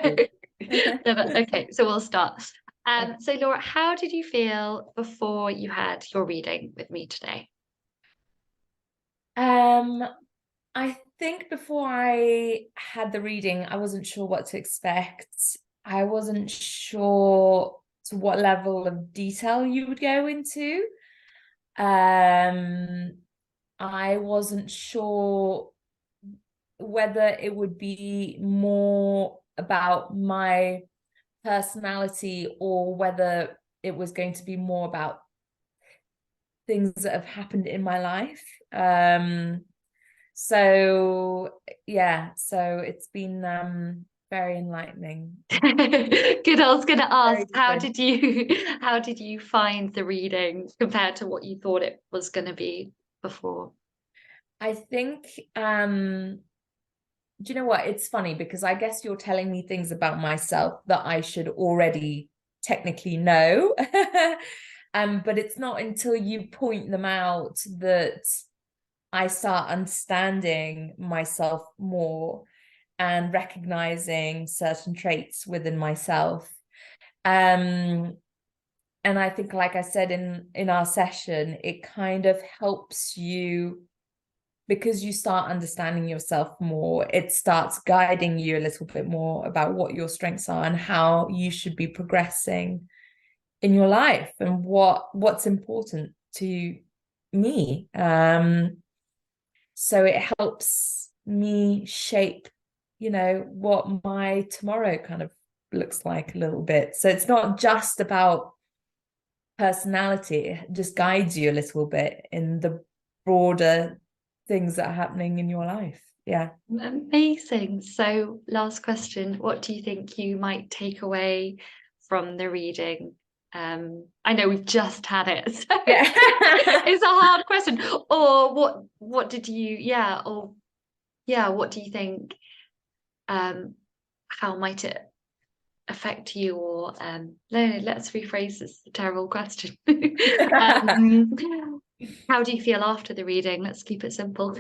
Okay, so we'll start. So Laura, how did you feel before you had your reading with me today? Um, I think before I had the reading, I wasn't sure what to expect. I wasn't sure to what level of detail you would go into. Um, I wasn't sure whether it would be more about my personality or whether it was going to be more about things that have happened in my life. So yeah, so it's been very enlightening. Good. I was going to ask, Very different. how did you find the reading compared to what you thought it was going to be before? I think do you know what? It's funny because I guess you're telling me things about myself that I should already technically know. But it's not until you point them out that I start understanding myself more and recognizing certain traits within myself. Um, and I think, like I said in our session, it kind of helps you because you start understanding yourself more. It starts guiding you a little bit more about what your strengths are and how you should be progressing in your life and what's important to me. So it helps me shape, what my tomorrow kind of looks like a little bit. So it's not just about personality, it just guides you a little bit in the broader things that are happening in your life. Yeah. Amazing. So, last question, what do you think you might take away from the reading? I know we've just had it, so Yeah. it's a hard question. Or what did you, yeah, or yeah, what do you think, how might it affect you? Or no, let's rephrase this terrible question. Um, how do you feel after the reading? Let's keep it simple.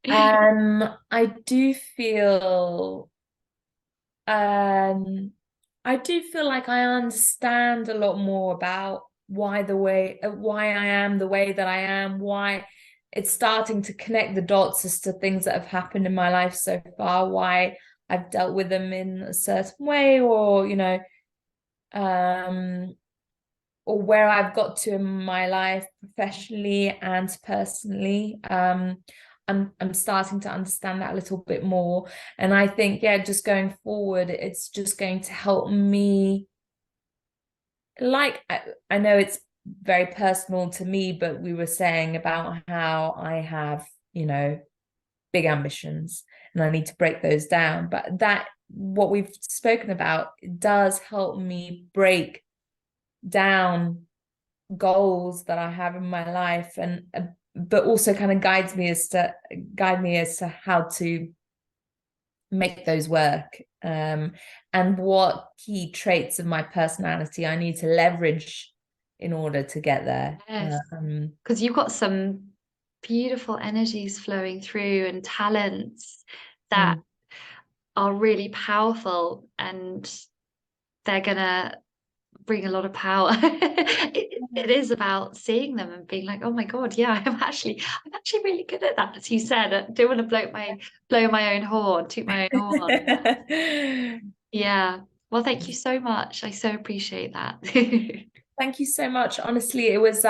I do feel um I do feel like I understand a lot more about why I am the way that I am, why it's starting to connect the dots as to things that have happened in my life so far, why I've dealt with them in a certain way, or um, or where I've got to in my life professionally and personally. I'm starting to understand that a little bit more. And I think, yeah, just going forward, it's just going to help me. Like, I know it's very personal to me, but we were saying about how I have, big ambitions and I need to break those down. But that, what we've spoken about, does help me break down goals that I have in my life, and but also kind of guide me as to how to make those work, and what key traits of my personality I need to leverage in order to get there. Yes, because you've got some beautiful energies flowing through and talents that Mm. are really powerful, and they're gonna bring a lot of power. It is about seeing them and being like, oh my God, yeah, I'm actually really good at that. As you said, I don't want to blow my own horn, toot my own horn. Yeah. Well, thank you so much. I so appreciate that. Thank you so much. Honestly, it was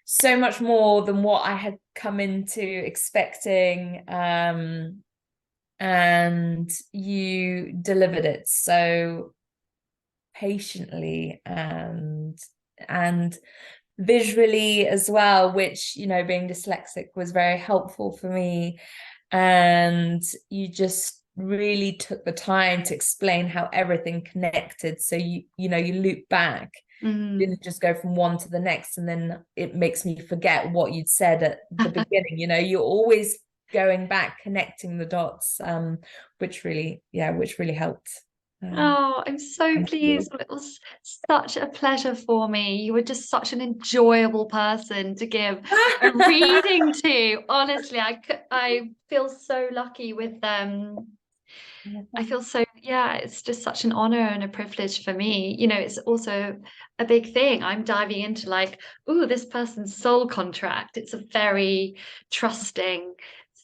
so much more than what I had come into expecting. And you delivered it so patiently and visually as well, which, being dyslexic was very helpful for me. And you just really took the time to explain how everything connected. So you loop back. You Mm. didn't just go from one to the next, and then it makes me forget what you'd said at the beginning. You're always going back, connecting the dots, which really helped. Oh, I'm so Thank you. pleased. It was such a pleasure for me. You were just such an enjoyable person to give a reading to. Honestly, I feel so lucky with them. I feel so, yeah, it's just such an honor and a privilege for me. You know, it's also a big thing. I'm diving into like, oh, this person's soul contract. It's a very trusting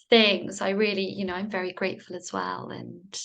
thing. So I really, you know, I'm very grateful as well. And